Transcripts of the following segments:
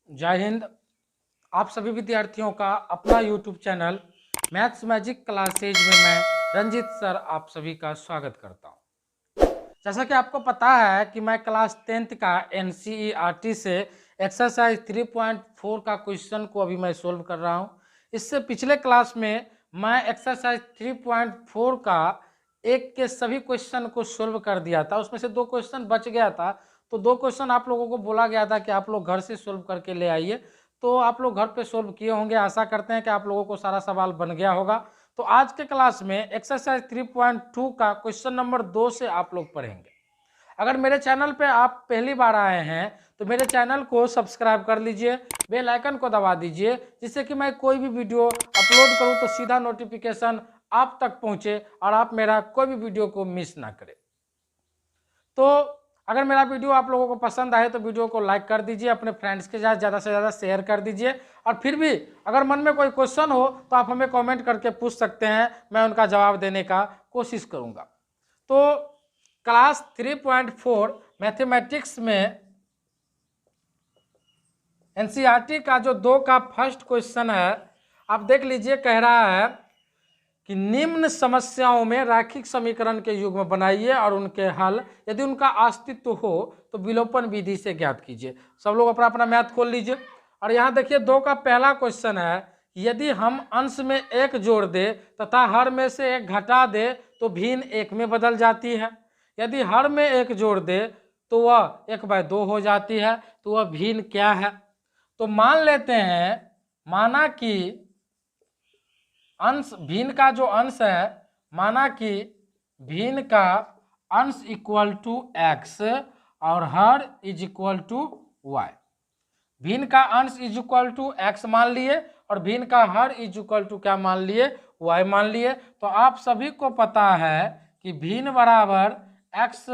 जय हिंद। आप सभी विद्यार्थियों का अपना YouTube channel maths magic classes में मैं रंजित सर आप सभी का स्वागत करता हूं। जैसा कि आपको पता है कि मैं क्लास 10th का NCERT से एक्सरसाइज 3.4 का क्वेश्चन को अभी मैं सोल्व कर रहा हूं। इससे पिछले क्लास में मैं एक्सरसाइज 3.4 का एक के सभी क्वेश्चन को सोल्व कर दिया था। उसमें से 2 क्वेश्चन बच गया था, तो 2 क्वेश्चन आप लोगों को बोला गया था कि आप लोग घर से सोल्व करके ले आइए। तो आप लोग घर पे सोल्व किए होंगे। आशा करते हैं कि आप लोगों को सारा सवाल बन गया होगा। तो आज के क्लास में एक्सरसाइज 3.2 का क्वेश्चन नंबर 2 से आप लोग पढ़ेंगे। अगर मेरे चैनल पे आप पहली बार आए हैं तो मेरे चैनल को सब्सक्राइब कर लीजिए, बेल आइकन को दबा दीजिए, जिससे कि मैं कोई भी वीडियो अपलोड करूं तो सीधा नोटिफिकेशन आप तक पहुंचे और आप मेरा कोई भी वीडियो को मिस ना करें। तो अगर मेरा वीडियो आप लोगों को पसंद आए तो वीडियो को लाइक कर दीजिए, अपने फ्रेंड्स के साथ ज़्यादा से ज़्यादा शेयर कर दीजिए। और फिर भी अगर मन में कोई क्वेश्चन हो तो आप हमें कमेंट करके पूछ सकते हैं, मैं उनका जवाब देने का कोशिश करूँगा। तो क्लास 3.4 मैथमेटिक्स में NCERT का जो 2 का फर्स्ट क्वेश्चन है, आप देख लीजिए। कह रहा है कि निम्न समस्याओं में रैखिक समीकरण के युग्म बनाइए और उनके हल यदि उनका अस्तित्व हो तो विलोपन विधि से ज्ञात कीजिए। सब लोग अपना अपना मैथ खोल लीजिए। और यहाँ देखिए 2 का पहला क्वेश्चन है, यदि हम अंश में 1 जोड़ दे तथा हर में से 1 घटा दे तो भिन्न 1 में बदल जाती है। यदि हर में 1 जोड़ दे तो वह 1/2 हो जाती है। तो वह भिन्न क्या है? तो मान लेते हैं, माना कि अंश भिन्न का जो अंश है, माना कि भिन्न का अंश इक्वल टू x और हर इज इक्वल टू y। भिन्न का अंश इज इक्वल टू x मान लिए और भिन्न का हर इज इक्वल टू क्या मान लिए? y मान लिए। तो आप सभी को पता है कि भिन्न बराबर x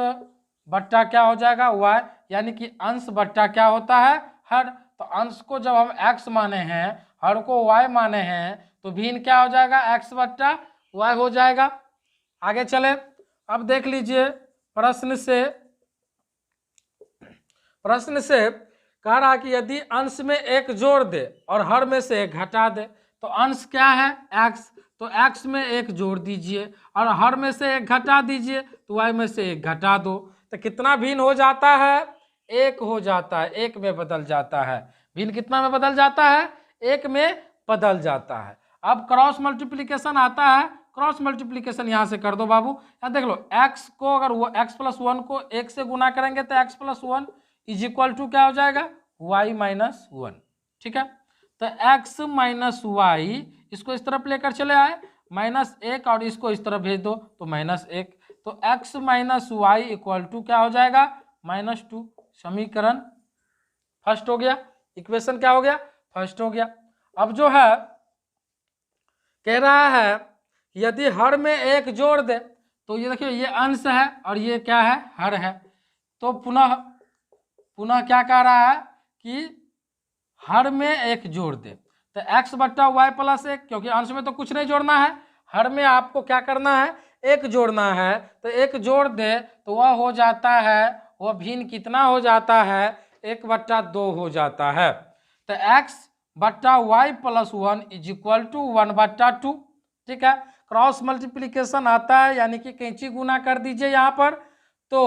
बट्टा क्या हो जाएगा? y, यानी कि अंश बट्टा क्या होता है? हर। तो अंश को जब हम x माने हैं, हर को y माने हैं, तो भिन्न क्या हो जाएगा? x बट्टा y हो जाएगा। आगे चले, अब देख लीजिए प्रश्न से कह रहा कि यदि अंश में 1 जोड़ दे और हर में से 1 घटा दे तो अंश क्या है? x। तो x में 1 जोड़ दीजिए और हर में से 1 घटा दीजिए तो y में से 1 घटा दो। तो कितना भिन्न हो जाता है? 1 हो जाता है, 1 में बदल जाता है। भिन्न कितना में बदल जाता है? 1 में बदल जाता है। अब क्रॉस मल्टीप्लीकेशन आता है। क्रॉस मल्टीप्लीकेशन यहाँ से कर दो बाबू। यहाँ देख लो, x को अगर वो x + 1 को 1 से गुना करेंगे तो x + 1 इज इक्वल टू क्या हो जाएगा? y - 1। ठीक है, तो x - y, इसको इस तरफ लेकर चले आए, -1 और इसको इस तरफ भेज दो तो -1। तो x - y इक्वल टू क्या हो जाएगा? -2। समीकरण फर्स्ट हो गया। इक्वेशन क्या हो गया? फर्स्ट हो गया। अब जो है कह रहा है यदि हर में 1 जोड़ दे तो ये देखिए, ये अंश है और ये क्या है? हर है। तो पुनः क्या कह रहा है कि हर में 1 जोड़ दे तो x बट्टा y + 1, क्योंकि अंश में तो कुछ नहीं जोड़ना है, हर में आपको क्या करना है? 1 जोड़ना है। तो 1 जोड़ दे तो वह हो जाता है, वह भिन्न कितना हो जाता है? 1/2 हो जाता है। तो x बट्टा y + 1 इज इक्वल टू 1/2। ठीक है, क्रॉस मल्टीप्लीकेशन आता है, यानी कि कैंची गुना कर दीजिए यहाँ पर। तो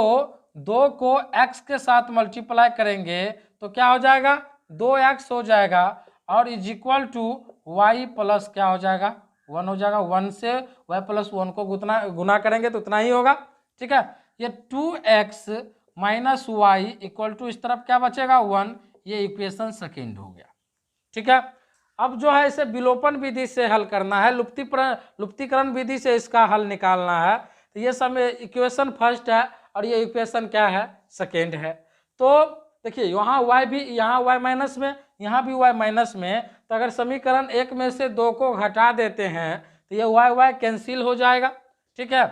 2 को x के साथ मल्टीप्लाई करेंगे तो क्या हो जाएगा? 2x हो जाएगा और is equal to y plus क्या हो जाएगा? 1 हो जाएगा। 1 से y + 1 को गुना करेंगे तो उतना ही होगा। ठीक है, ये 2x - y इक्वल टू इस तरफ क्या बचेगा? 1। ये इक्वेशन सेकेंड हो गया। ठीक है, अब जो है इसे विलोपन विधि से हल करना है, लुप्तीकरण विधि से इसका हल निकालना है। तो ये सब इक्वेशन फर्स्ट है और ये इक्वेशन क्या है? सेकेंड है। तो देखिए यहाँ y भी, यहाँ y माइनस में, यहाँ भी y माइनस में। तो अगर समीकरण 1 में से 2 को घटा देते हैं तो ये y कैंसिल हो जाएगा। ठीक है,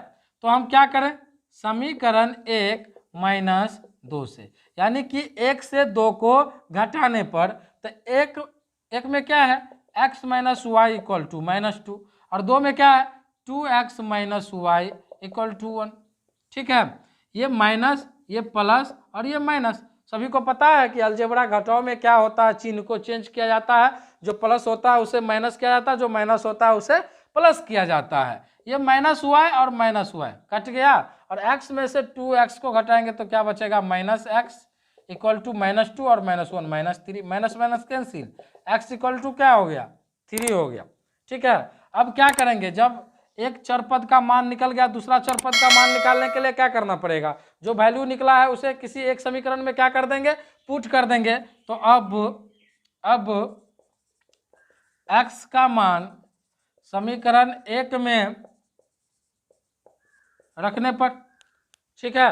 तो हम क्या करें? समीकरण 1 - 2 से, यानी कि 1 से 2 को घटाने पर तो एक में क्या है? x - y इक्वल टू -2 और 2 में क्या है? 2x - y equal to 1। ठीक है, ये माइनस, ये प्लस और ये माइनस, सभी को पता है कि अलजेब्रा घटाव में क्या होता है, चिन्ह को चेंज किया जाता है, जो प्लस होता है उसे माइनस किया जाता है, जो माइनस होता है उसे प्लस किया जाता है। ये माइनस हुआ है और माइनस हुआ है, कट गया, और x में से 2x को घटाएंगे तो क्या बचेगा, माइनस एक्स इक्वल टू -2 और -1 -3, minus minus cancel, x equal to क्या हो गया, 3 हो गया। ठीक है, अब क्या करेंगे, जब एक चर पद का मान निकल गया, दूसरा चर पद का मान निकालने के लिए क्या करना पड़ेगा, जो वैल्यू निकला है उसे किसी एक समीकरण में क्या कर देंगे, पुट कर देंगे। तो अब x का मान समीकरण 1 में रखने पर, ठीक है,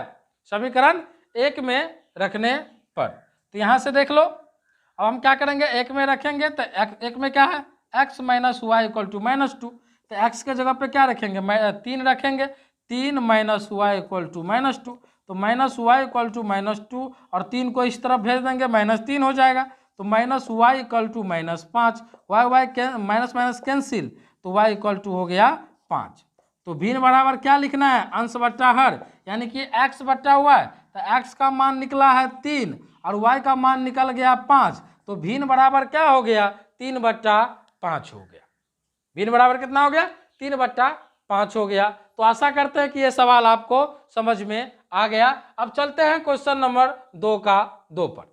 समीकरण 1 में रखने पर, तो यहां से देख लो, अब हम क्या करेंगे, 1 में रखेंगे तो 1 में क्या है, x minus y equal to -2, तो x के जगह पे क्या रखेंगे, 3 रखेंगे, 3 माइनस वाई इक्वल टू -2, तो माइनस वाई इक्वल टू -2 और 3 को इस तरफ भेज देंगे, -3 हो जाएगा, तो minus y equal to -5, y minus minus cancel, तो y इक्वल टू हो गया 5। तो भिन्न बराबर क्या लिखना है, अंश बट्टा हर, यानी कि x बट्टा y, तो x का मान निकला है 3 और y का मान निकल गया 5, तो भिन्न बराबर क्या हो गया, 3/5 हो गया। भिन्न बराबर कितना हो गया, 3/5 हो गया। तो आशा करते हैं कि ये सवाल आपको समझ में आ गया। अब चलते हैं क्वेश्चन नंबर 2 का 2 पर।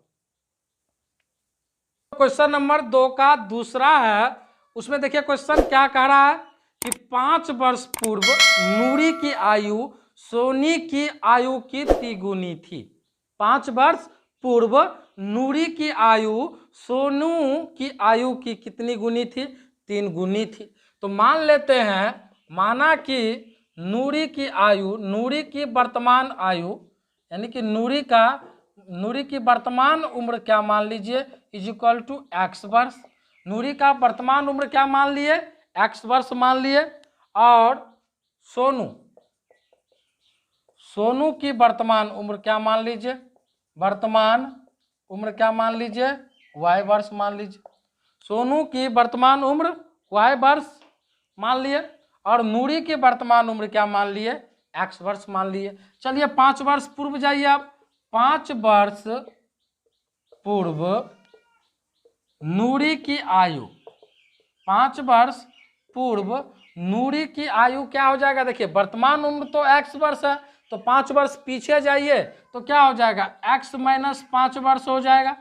क्वेश्चन नंबर 2 का दूसरा है, उसमें देखिए क्वेश्चन क्या कह रहा है कि 5 वर्ष पूर्व नूरी की आयु सोनी की आयु की तिगुनी थी। 5 वर्ष पूर्व नूरी की आयु सोनू की आयु की कितनी गुनी थी, 3 गुनी थी। तो मान लेते हैं, माना कि नूरी की आयु, नूरी की वर्तमान आयु, यानी कि नूरी की वर्तमान उम्र क्या मान लीजिए, इज इक्वल टू x वर्ष। नूरी का वर्तमान उम्र क्या मान लिए, x वर्ष मान लिए, और सोनू की वर्तमान उम्र क्या मान लीजिए, वर्तमान उम्र क्या मान लीजिए, y वर्ष मान लीजिए। सोनू की वर्तमान उम्र y वर्ष मान लिए और नूरी की वर्तमान उम्र क्या मान लिए, x वर्ष मान लिए। चलिए 5 वर्ष पूर्व जाइए आप, 5 वर्ष पूर्व नूरी की आयु, 5 वर्ष पूर्व नूरी की आयु क्या हो जाएगा, देखिए वर्तमान उम्र तो x वर्ष है, तो 5 वर्ष पीछे जाइए तो क्या हो जाएगा, x माइनस 5 वर्ष हो जाएगा।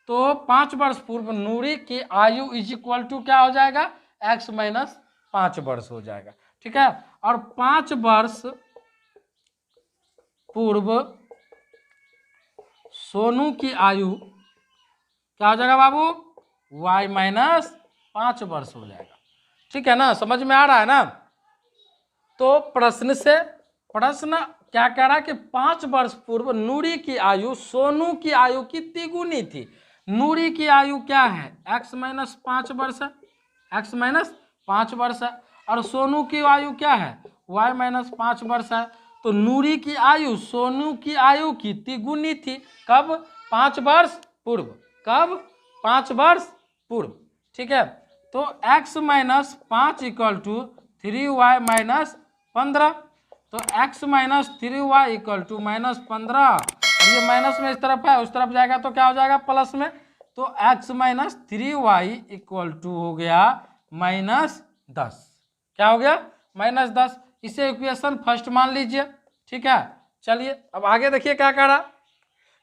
तो 5 वर्ष पूर्व नूरी की आयु इज इक्वल टू क्या हो जाएगा, x माइनस 5 वर्ष हो जाएगा। ठीक है, और 5 वर्ष पूर्व सोनू की आयु क्या हो जाएगा बाबू, y माइनस 5 वर्ष हो जाएगा। ठीक है ना, समझ में आ रहा है ना। तो प्रश्न क्या कह रहा है कि 5 वर्ष पूर्व नूरी की आयु सोनू की आयु की तिगुनी थी। नूरी की आयु क्या है, x माइनस 5 वर्ष है, x माइनस 5 वर्ष है, और सोनू की आयु क्या है, y माइनस 5 वर्ष है। तो नूरी की आयु सोनू की आयु की तिगुनी थी, कब, 5 वर्ष पूर्व, कब, 5 वर्ष पूर्व। ठीक है, तो x minus 5 equal to 3y minus 15, तो x minus 3y equal to -15, और ये माइनस में इस तरफ है, उस तरफ जाएगा तो क्या हो जाएगा, प्लस में, तो x minus 3y equal to हो गया -10। क्या हो गया, -10। इसे इक्वेशन फर्स्ट मान लीजिए। ठीक है, चलिए अब आगे देखिए क्या कह रहा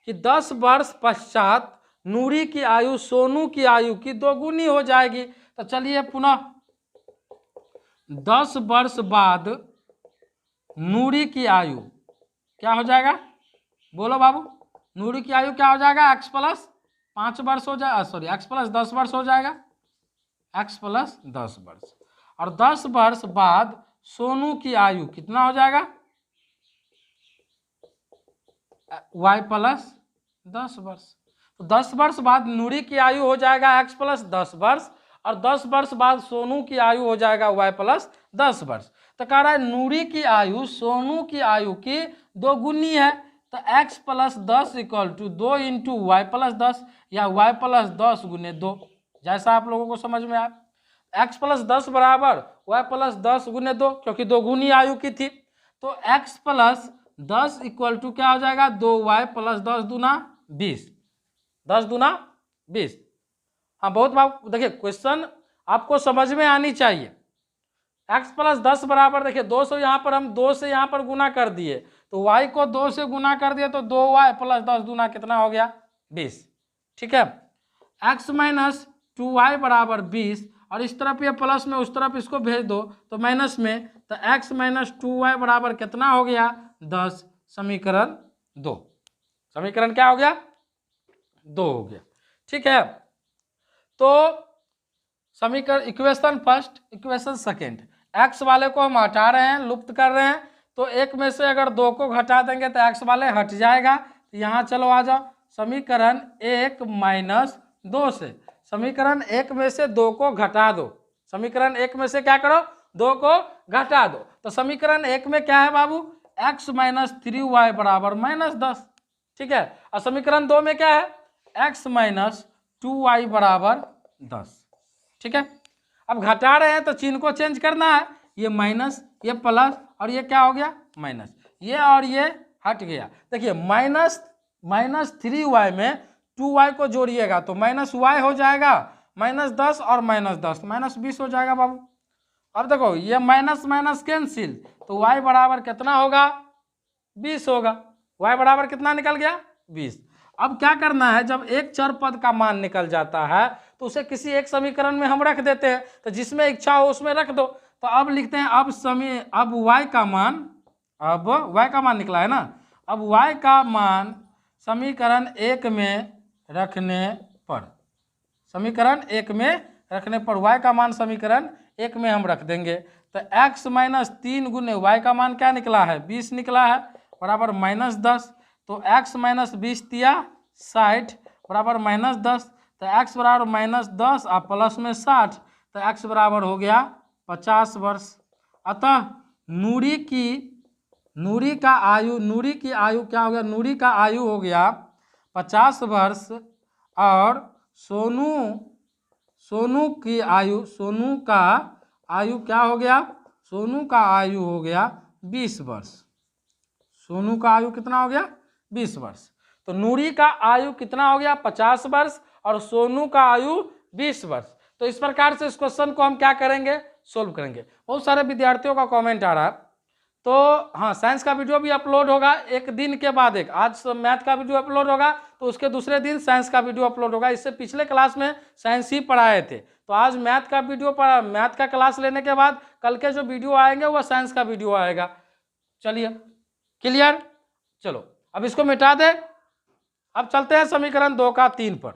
कि 10 वर्ष पश्चात नूरी की आयु सोनू की आयु की 2 गुनी हो जाएगी। तो चलिए पुनः 10 वर्ष बाद नूरी की आयु क्या हो जाएगा, बोलो बाबू, नूरी की आयु क्या हो जाएगा, x प्लस 5 वर्ष हो जाएगा, सॉरी x प्लस 10 वर्ष हो जाएगा, x प्लस 10 वर्ष। और 10 वर्ष बाद सोनू की आयु कितना हो जाएगा, y प्लस 10 वर्ष। तो 10 वर्ष बाद नूरी की आयु हो जाएगा x प्लस 10 वर्ष, और 10 वर्ष बाद सोनू की आयु हो जाएगा y प्लस 10 वर्ष। तो कह रहा है नूरी की आयु सोनू की आयु की 2 गुनी है, तो x plus 10 equal to 2 into y plus 10 या y प्लस 10 गुने 2, जैसा आप लोगों को समझ में आया। x प्लस 10 बराबर y प्लस 10 गुने 2, क्योंकि 2 गुनी आयु की थी। तो x प्लस 10 इक्वल टू क्या हो जाएगा, 2y प्लस 10 दूना 20, 10 दूना 20। हाँ बहुत बार देखिए क्वेश्चन आपको समझ में आनी चाहिए। x प्लस 10 बराबर देखिए 2 से यहाँ पर हम 2 से यहाँ पर गुना कर दिए तो y को 2 से गुना कर दिए तो 2y प्लस 10 दूना कितना हो गया 20। ठीक है, x माइनस 2y बराबर 20 और इस तरफ ये प्लस में उस तरफ इसको भेज दो तो माइनस में, तो x माइनस 2y बराबर कितना हो गया 10। समीकरण 2, समीकरण क्या हो गया 2 हो गया। ठीक है, तो समीकरण equation first equation second, x वाले को हम हटा रहे हैं, लुप्त कर रहे हैं, तो एक में से अगर 2 को घटा देंगे तो x वाले हट जाएगा। तो यहाँ चलो आ जाओ, समीकरण 1 माइनस 2 से समीकरण 1 में से 2 को घटा दो, समीकरण 1 में से क्या करो 2 को घटा दो। तो समीकरण 1 में क्या है बाबू x माइनस 3y बराबर माइनस 10। ठीक है, और समीकरण 2 में क्या है x माइनस 2y बराबर 10। ठीक है, अब घटा रहे हैं तो चिन्ह को चेंज करना है, ये माइनस ये प्लस और ये क्या हो गया माइनस, ये और ये हट गया। देखिए माइनस 3y में 2y को जोड़िएगा तो माइनस y हो जाएगा, माइनस 10 और माइनस 10 माइनस 20 हो जाएगा बाबू। अब देखो ये माइनस माइनस कैंसिल तो y बराबर कितना होगा 20 होगा, y बराबर कितना निकल गया 20। अब क्या करना है, जब एक चर पद का मान निकल जाता है तो उसे किसी एक समीकरण में हम रख देते हैं, तो जिसमें इच्छा हो उसमें रख दो। तो अब लिखते हैं अब y का मान, अब y का मान निकला है ना, अब y का मान समीकरण 1 में रखने पर, समीकरण 1 में रखने पर y का मान समीकरण 1 में हम रख देंगे। तो x माइनस 3 गुने y का मान क्या निकला है 20 निकला है बराबर माइनस 10। तो x माइनस 20 दिया 60 बराबर माइनस 10, तो x बराबर माइनस 10 और प्लस में 60, तो x बराबर हो गया 50 वर्ष। अतः नूरी की आयु क्या हो गया, नूरी का आयु हो गया 50 वर्ष और सोनू का आयु क्या हो गया, सोनू का आयु हो गया 20 वर्ष। सोनू का आयु कितना हो गया 20 वर्ष। तो नूरी का आयु कितना हो गया 50 वर्ष और सोनू का आयु 20 वर्ष। तो इस प्रकार से इस क्वेश्चन को हम क्या करेंगे सोल्व करेंगे। बहुत सारे विद्यार्थियों का कमेंट आ रहा है, तो हाँ साइंस का वीडियो भी अपलोड होगा एक दिन के बाद एक, आज मैथ का वीडियो अपलोड होगा तो उसके दूसरे दिन साइंस का वीडियो अपलोड होगा। इससे पिछले क्लास में साइंस ही पढ़ाए थे, तो आज मैथ का वीडियो मैथ का क्लास लेने के बाद कल के जो वीडियो आएंगे वह साइंस का वीडियो आएगा। चलिए क्लियर, चलो अब इसको मिटा दे। अब चलते हैं समीकरण 2 का 3 पर।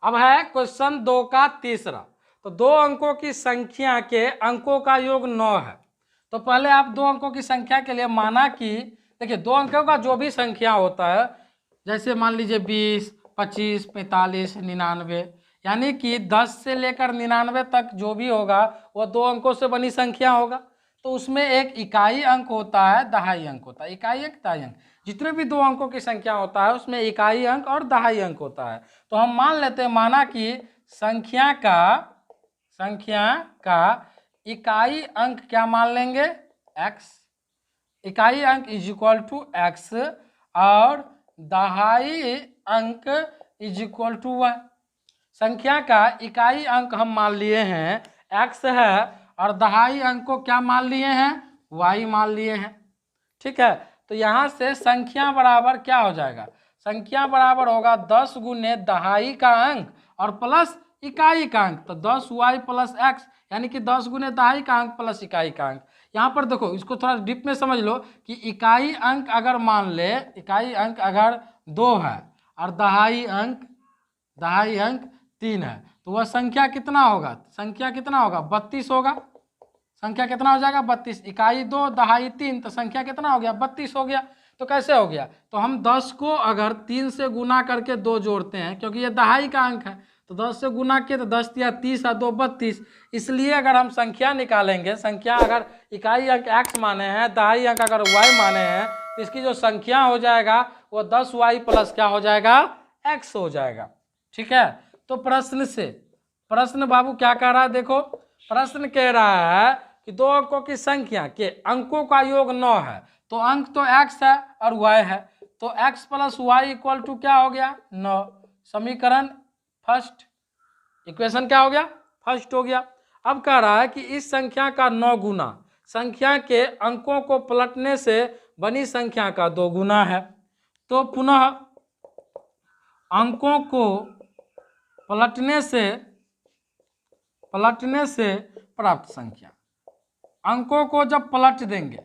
अब है क्वेश्चन 2 का तीसरा। तो 2 अंकों की संख्या के अंकों का योग 9 है। तो पहले आप 2 अंकों की संख्या के लिए माना कि देखिए 2 अंकों का जो भी संख्या होता है, जैसे मान लीजिए 20, 25, 45, 99, यानी कि 10 से लेकर 99 तक जो भी होगा वह 2 अंकों से बनी संख्या होगा। तो उसमें एक इकाई अंक होता है, दहाई अंक होता है, इकाई अंक दहाई अंक। जितने भी 2 अंकों की संख्या होता है उसमें इकाई अंक और दहाई अंक होता है। तो हम मान लेते हैं, माना कि संख्या का इकाई अंक क्या मान लेंगे x, इकाई अंक इज इक्वल टू x और दहाई अंक इज इक्वल टू y। संख्या का इकाई अंक हम मान लिए हैं x है और दहाई अंक को क्या मान लिए हैं y मान लिए हैं। ठीक है, तो यहाँ से संख्या बराबर क्या हो जाएगा, संख्या बराबर होगा 10 गुने दहाई का अंक और प्लस इकाई का अंक, तो 10y प्लस x, यानी कि 10 गुने दहाई का अंक प्लस इकाई का अंक। यहाँ पर देखो इसको थोड़ा डीप में समझ लो कि इकाई अंक अगर मान ले, इकाई अंक अगर 2 है और दहाई अंक 3 है तो वह संख्या कितना होगा, संख्या कितना होगा 32 होगा। संख्या कितना हो जाएगा 32, इकाई 2 दहाई 3, तो संख्या कितना हो गया 32 हो गया। तो कैसे हो गया, तो हम 10 को अगर 3 से गुना करके 2 जोड़ते हैं, क्योंकि ये दहाई का अंक है, तो 10 से गुना किए तो 10 या 30 और 2 32। इसलिए अगर हम संख्या निकालेंगे, संख्या अगर इकाई अंक x माने हैं, दहाई अंक अगर y माने हैं, तो इसकी जो संख्या हो जाएगा वो 10y प्लस क्या हो जाएगा x हो जाएगा। ठीक है, तो प्रश्न बाबू क्या कह रहा है, देखो प्रश्न कह रहा है कि 2 अंकों की संख्या के अंकों का योग 9 है। तो अंक तो x है और y है, तो x plus y equal to क्या हो गया 9। समीकरण फर्स्ट, इक्वेशन क्या हो गया फर्स्ट हो गया। अब कह रहा है कि इस संख्या का 9 गुना संख्या के अंकों को पलटने से बनी संख्या का 2 गुना है। तो पुनः अंकों को पलटने से प्राप्त संख्या, अंकों को जब पलट देंगे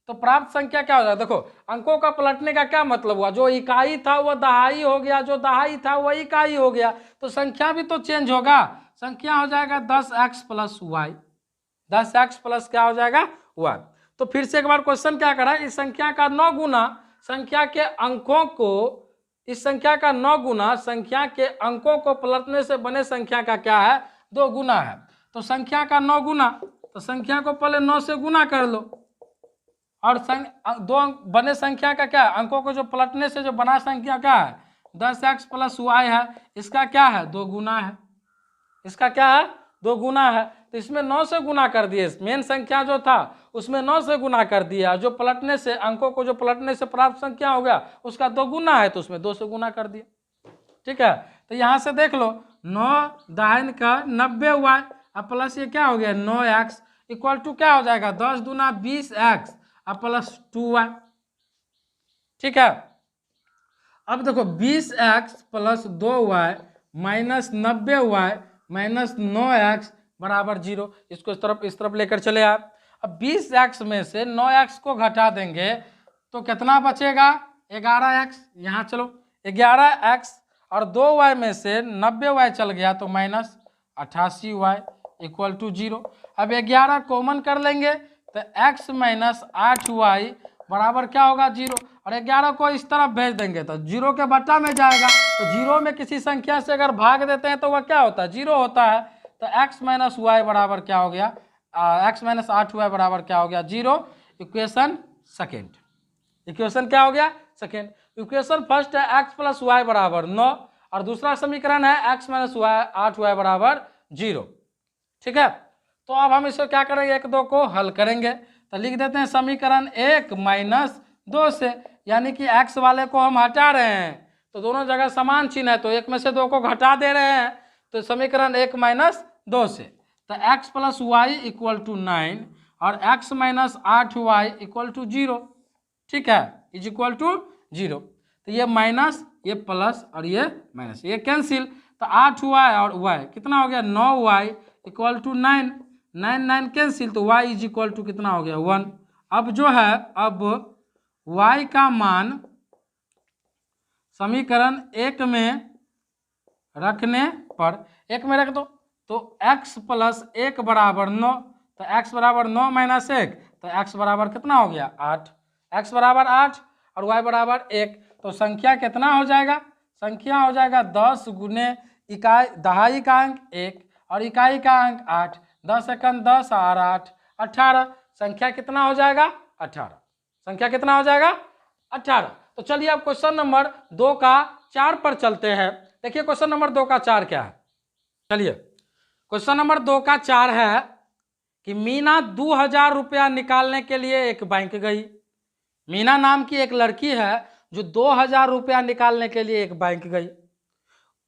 तो प्राप्त संख्या क्या हो जाएगा। देखो अंकों का पलटने का क्या मतलब हुआ, जो इकाई था वह दहाई हो गया, जो दहाई था वह इकाई हो गया, तो संख्या भी तो चेंज होगा। संख्या हो जाएगा 10x plus Y, 10x plus क्या हो जाएगा वाई। तो फिर से एक बार क्वेश्चन क्या करा, इस संख्या का 9 गुना संख्या के अंकों को, इस संख्या का 9 गुना संख्या के अंकों को पलटने से बने संख्या का क्या है 2 गुना है। तो संख्या का 9 गुना, तो संख्या को पहले 9 से गुना कर लो, और दो बने संख्या का क्या है, अंकों को जो पलटने से जो बना संख्या क्या है 10x प्लस वाई है, इसका क्या है 2 गुना है, इसका क्या है 2 गुना है। तो इसमें 9 से गुना कर दिए, मेन संख्या जो था उसमें 9 से गुना कर दिया, जो पलटने से अंकों को जो पलटने से प्राप्त संख्या हो गया उसका 2 गुना है, तो उसमें 2 से गुना कर दिया। ठीक है, तो यहाँ से देख लो 9 दाहिने का 90 वाई, अब प्लस ये क्या हो गया 9x इक्वल टू क्या हो जाएगा 10 दूना 20x अब प्लस 2y। ठीक है, अब देखो 20x plus 2y minus 90y minus 9x बराबर 0। इसको इस तरफ लेकर चले आप। अब 20x में से 9x को घटा देंगे तो कितना बचेगा 11x। यहाँ चलो 11x और 2y में से 90y चल गया तो माइनस 88y इक्वल टू 0। अब 11 कॉमन कर लेंगे तो x माइनस 8y बराबर क्या होगा 0, और 11 को इस तरफ भेज देंगे तो 0 के बट्टा में जाएगा। तो 0 में किसी संख्या से अगर भाग देते हैं तो वह क्या होता है 0 होता है। तो x माइनस वाई बराबर क्या हो गया x माइनस 8y बराबर क्या हो गया 0। इक्वेशन सेकेंड, इक्वेशन क्या हो गया सेकेंड। इक्वेशन फर्स्ट है x प्लस वाई बराबर 9, और दूसरा समीकरण है x माइनस 8y बराबर 0। ठीक है, तो अब हम इसको क्या करेंगे 1 2 को हल करेंगे, तो लिख देते हैं समीकरण 1 माइनस 2 से, यानी कि x वाले को हम हटा रहे हैं तो दोनों जगह समान चिन्ह है, तो 1 में से 2 को घटा दे रहे हैं, तो समीकरण 1 माइनस 2 से, तो x plus y equal to 9 और x minus 8y equal to 0। ठीक है, इज इक्वल टू 0। तो ये माइनस ये प्लस और ये माइनस ये कैंसिल, तो 8y और y कितना हो गया 9y इक्वल टू 9, 9 9 कैंसिल, तो y इज इक्वल टू कितना हो गया 1। अब जो है अब y का मान समीकरण 1 में रखने पर 1 में रख दो तो x प्लस 1 बराबर 9, तो x बराबर 9 माइनस 1, तो x बराबर कितना हो गया 8, x बराबर 8 और y बराबर 1, तो संख्या कितना हो जाएगा, संख्या हो जाएगा 10 गुने इकाई दहाई का अंक 1 और इकाई का अंक 8, 10 एकम 10 और 8 18, संख्या कितना हो जाएगा 18, संख्या कितना हो जाएगा 18। तो चलिए अब क्वेश्चन नंबर 2 का 4 पर चलते हैं। देखिए क्वेश्चन नंबर 2 का 4 क्या है। चलिए क्वेश्चन नंबर 2 का 4 है कि मीना 2000 रुपया निकालने के लिए एक बैंक गई। मीना नाम की एक लड़की है जो 2000 रुपया निकालने के लिए एक बैंक गई।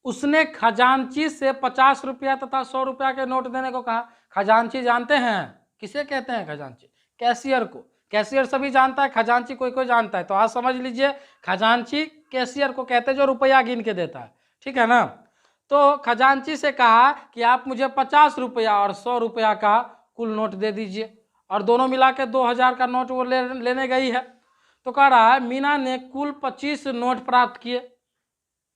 उसने खजांची से 50 रुपया तथा 100 रुपया के नोट देने को कहा। खजांची जानते हैं किसे कहते हैं, खजांची कैशियर को, कैशियर सभी जानता है, खजांची कोई कोई जानता है, तो आज समझ लीजिए खजांची कैशियर को कहते हैं जो रुपया गिन के देता है। ठीक है ना, तो खजांची से कहा कि आप मुझे 50 रुपया और 100 रुपया का कुल नोट दे दीजिए, और दोनों मिला के 2000 का नोट वो लेने गई है। तो कह रहा है मीना ने कुल 25 नोट प्राप्त किए,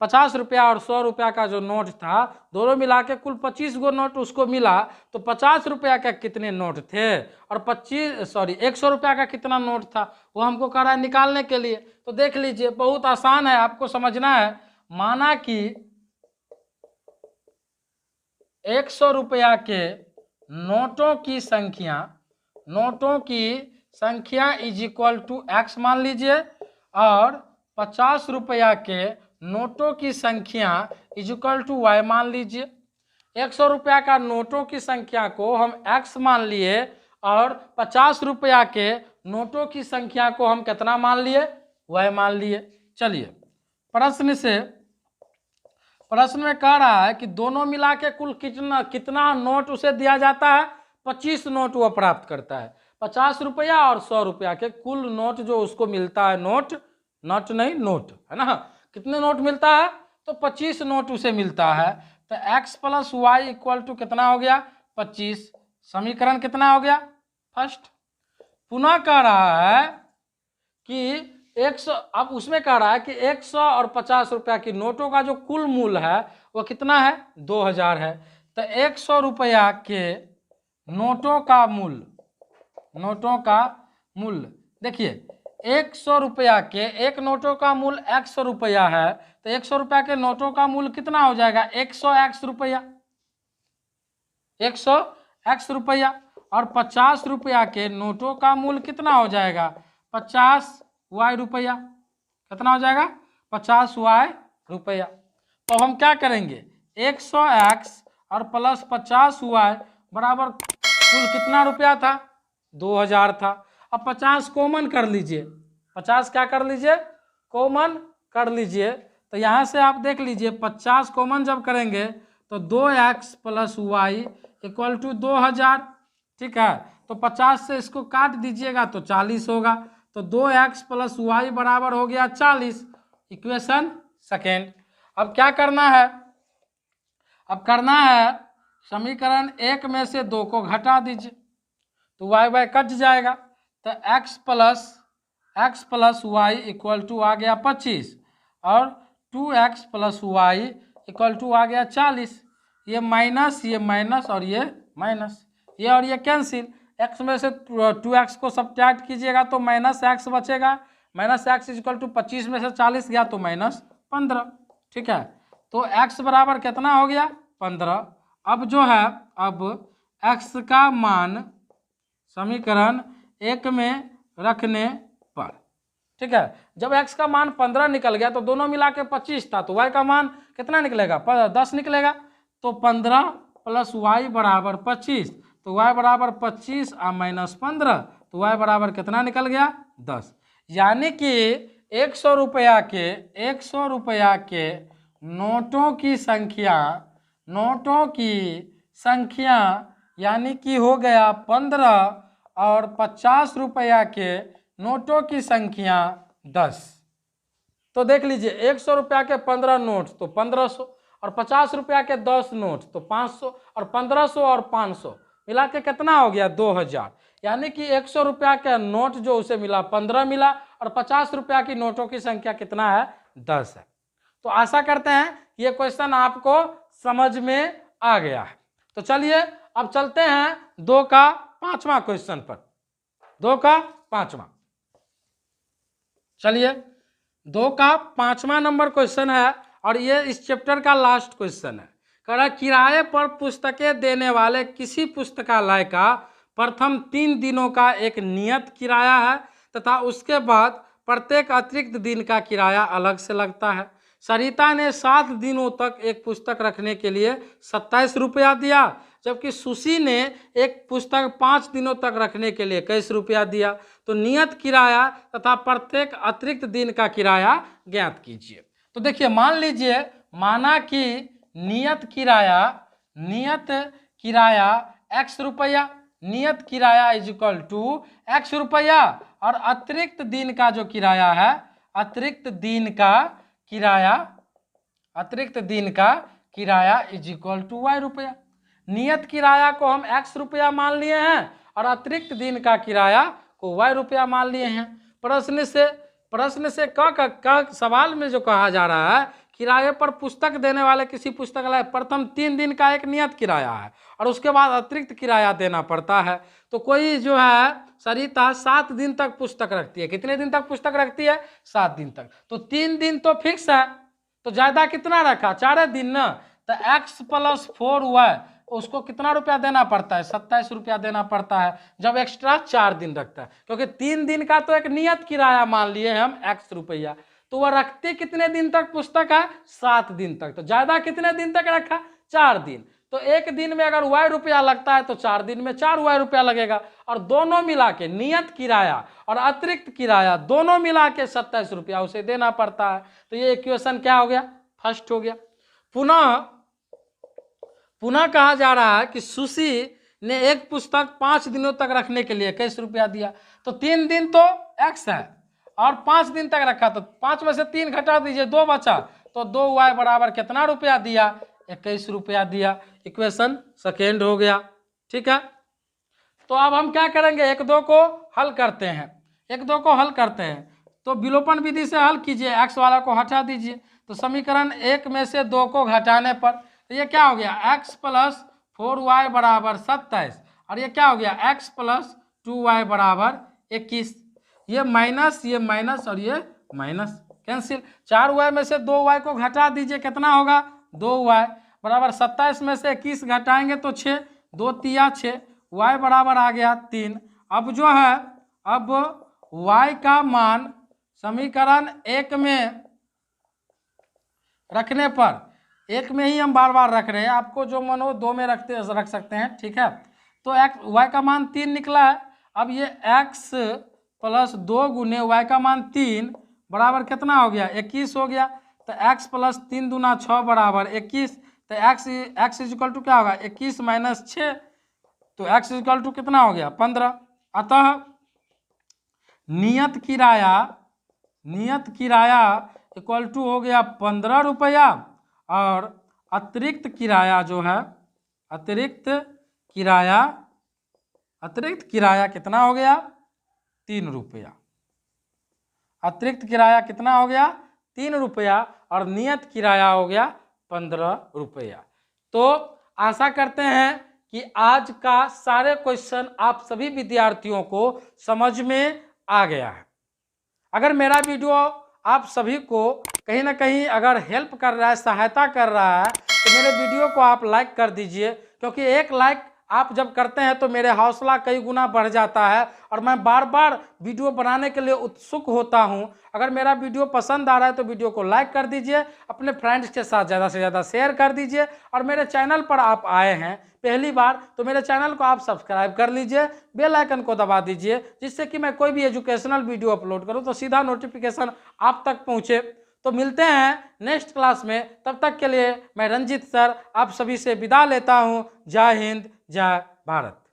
50 रुपया और 100 रुपया का जो नोट था दोनों मिला के कुल 25 गो नोट उसको मिला। तो 50 रुपया का कितने नोट थे और 100 रुपया का कितना नोट था वो हमको कह रहा है निकालने के लिए। तो देख लीजिए बहुत आसान है, आपको समझना है। माना कि 100 रुपया के नोटों की संख्या इज इक्वल टू x मान लीजिए, और 50 रुपया के नोटों की संख्या इज इक्वल टू y मान लीजिए। 100 रुपया का नोटों की संख्या को हम x मान लिए और 50 रुपया के नोटों की संख्या को हम कितना मान लिए y मान लिए। चलिए प्रश्न में कह रहा है कि दोनों मिला के कुल कितना नोट उसे दिया जाता है, 25 नोट वो प्राप्त करता है। 50 रुपया और 100 रुपया के कुल नोट जो उसको मिलता है, नोट है ना, कितने नोट मिलता है, तो 25 नोट उसे मिलता है। तो x + y = कितना हो गया, 25। समीकरण कितना हो गया, फर्स्ट। पुनः कह रहा है कि 100, अब उसमें कह रहा है कि 100 और 50 रुपया की नोटों का जो कुल मूल्य है वो कितना है, 2000 है। तो 100 रुपया के नोटों का मूल्य देखिए, 100 रुपया के एक नोटों का मूल्य 100 रुपया है, तो 100 रुपया के नोटों का मूल्य कितना हो जाएगा, 100x रुपया, 100x रुपया। और 50 रुपया के नोटों का मूल्य कितना हो जाएगा, 50y रुपया। कितना हो जाएगा, 50y रुपया। तो हम क्या करेंगे, 100x और प्लस 50y बराबर कुल कितना रुपया था, 2000 था। अब 50 कॉमन कर लीजिए, 50 क्या कर लीजिए, कॉमन कर लीजिए। तो यहाँ से आप देख लीजिए, 50 कॉमन जब करेंगे तो 2x + y = 2000, ठीक है। तो 50 से इसको काट दीजिएगा तो 40 होगा। तो 2x + y बराबर हो गया 40, इक्वेशन सेकेंड। अब क्या करना है, अब करना है समीकरण 1 में से 2 को घटा दीजिए, तो y कट जाएगा। तो x + y = आ गया 25 और 2x + y = आ गया 40। ये माइनस और ये माइनस, ये और ये कैंसिल। x में से 2x को सब्ट्रैक्ट कीजिएगा तो -x बचेगा। -x = 25 में से 40 गया तो -15, ठीक है। तो x बराबर कितना हो गया, 15। अब जो है, अब x का मान समीकरण 1 में रखने पर, ठीक है, जब x का मान 15 निकल गया तो दोनों मिला के 25 था, तो y का मान कितना निकलेगा, 10 निकलेगा। तो 15 + y बराबर 25, तो y बराबर 25 और -15, तो y बराबर कितना निकल गया, 10। यानी कि 100 रुपया के नोटों की संख्या यानी कि हो गया 15 और 50 रुपया के नोटों की संख्या 10। तो देख लीजिए, 100 रुपया के 15 नोट तो 1500, और 50 रुपया के 10 नोट तो 500, और 1500 और 500 मिला के कितना हो गया, 2000। यानी कि 100 रुपया का नोट जो उसे मिला 15 मिला, और 50 रुपया की नोटों की संख्या कितना है, 10 है। तो आशा करते हैं ये क्वेश्चन आपको समझ में आ गया है। तो चलिए अब चलते हैं 2 का 5वां क्वेश्चन पर। 2 का 5वां, चलिए 2 का 5वां नंबर क्वेश्चन है और ये इस चैप्टर का लास्ट क्वेश्चन है। कह रहा, किराए पर पुस्तकें देने वाले किसी पुस्तकालय का प्रथम 3 दिनों का एक नियत किराया है तथा उसके बाद प्रत्येक अतिरिक्त दिन का किराया अलग से लगता है। सरिता ने 7 दिनों तक एक पुस्तक रखने के लिए 27 रुपया दिया, जबकि सुशी ने एक पुस्तक 5 दिनों तक रखने के लिए 21 रुपया दिया। तो नियत किराया तथा प्रत्येक अतिरिक्त दिन का किराया ज्ञात कीजिए। तो देखिए, मान लीजिए, माना कि नियत किराया x रुपया, नियत किराया = x रुपया, और अतिरिक्त दिन का जो किराया है, अतिरिक्त दिन का किराया = y रुपया। नियत किराया को हम x रुपया मान लिए हैं और अतिरिक्त दिन का किराया को y रुपया मान लिए हैं। प्रश्न से सवाल में जो कहा जा रहा है, किराए पर पुस्तक देने वाले किसी पुस्तकालय प्रथम 3 दिन का एक नियत किराया है और उसके बाद अतिरिक्त किराया देना पड़ता है। तो कोई जो है, सरिता 7 दिन तक पुस्तक रखती है। कितने दिन तक पुस्तक रखती है, 7 दिन तक। तो 3 दिन तो फिक्स है, तो ज्यादा कितना रखा, 4 दिन ना। तो x + 4y, उसको कितना रुपया देना पड़ता है, 27 रुपया देना पड़ता है, जब एक्स्ट्रा 4 दिन रखता है। क्योंकि 3 दिन का तो एक नियत किराया मान लिए हम x रुपया, तो वह रखते कितने दिन तक पुस्तक है, 7 दिन तक। तो ज्यादा कितने दिन तक रखा, 4 दिन। तो एक दिन में अगर y रुपया लगता है तो 4 दिन में 4y रुपया लगेगा, और दोनों मिला के नियत किराया और अतिरिक्त किराया दोनों मिला के 27 रुपया उसे देना पड़ता है। तो ये इक्वेशन क्या हो गया, फर्स्ट हो गया। पुनः कहा जा रहा है कि सुशी ने एक पुस्तक 5 दिनों तक रखने के लिए कैसे रुपया दिया। तो 3 दिन तो x है और 5 दिन तक रखा, तो 5 में से 3 घटा दीजिए, 2 बचा, तो 2y बराबर कितना रुपया दिया, 21 रुपया दिया। इक्वेशन सेकेंड हो गया। ठीक है, तो अब हम क्या करेंगे, 1-2 को हल करते हैं। 1-2 को हल करते हैं तो विलोपन विधि से हल कीजिए, x वाला को हटा दीजिए। तो समीकरण 1 में से 2 को घटाने पर तो ये क्या हो गया, x + 4y बराबर 27, और ये क्या हो गया, x + 2y बराबर 21। ये माइनस और ये माइनस कैंसिल। 4y में से 2y को घटा दीजिए, कितना होगा, 2y बराबर 27 में से 21 घटाएंगे तो 6, 2 तिया 6, y बराबर आ गया 3। अब जो है, अब y का मान समीकरण 1 में रखने पर, 1 में ही हम बार बार रख रहे हैं, आपको जो मन हो 2 में रख सकते हैं। ठीक है, तो y का मान 3 निकला है। अब ये x + 2 गुने y का मान 3 बराबर कितना हो गया, 21 हो गया। तो x + 3 दूना 6 बराबर 21। तो x इक्वल टू क्या होगा, 21 - 6, तो x इक्वल टू कितना हो गया, 15। अतः नियत किराया इक्वल टू हो गया 15 रुपया, और अतिरिक्त किराया जो है, अतिरिक्त किराया कितना हो गया, 3 रुपया। अतिरिक्त किराया कितना हो गया, 3 रुपया, और नियत किराया हो गया 15 रुपया। तो आशा करते हैं कि आज का सारे क्वेश्चन आप सभी विद्यार्थियों को समझ में आ गया है। अगर मेरा वीडियो आप सभी को कहीं ना कहीं अगर हेल्प कर रहा है, सहायता कर रहा है, तो मेरे वीडियो को आप लाइक कर दीजिए, क्योंकि एक लाइक आप जब करते हैं तो मेरे हौसला कई गुना बढ़ जाता है और मैं बार बार वीडियो बनाने के लिए उत्सुक होता हूं। अगर मेरा वीडियो पसंद आ रहा है तो वीडियो को लाइक कर दीजिए, अपने फ्रेंड्स के साथ ज़्यादा से ज़्यादा शेयर कर दीजिए, और मेरे चैनल पर आप आए हैं पहली बार तो मेरे चैनल को आप सब्सक्राइब कर लीजिए, बेल आइकन को दबा दीजिए, जिससे कि मैं कोई भी एजुकेशनल वीडियो अपलोड करूँ तो सीधा नोटिफिकेशन आप तक पहुँचे। तो मिलते हैं नेक्स्ट क्लास में, तब तक के लिए मैं रंजीत सर आप सभी से विदा लेता हूँ। जय हिंद, जय भारत।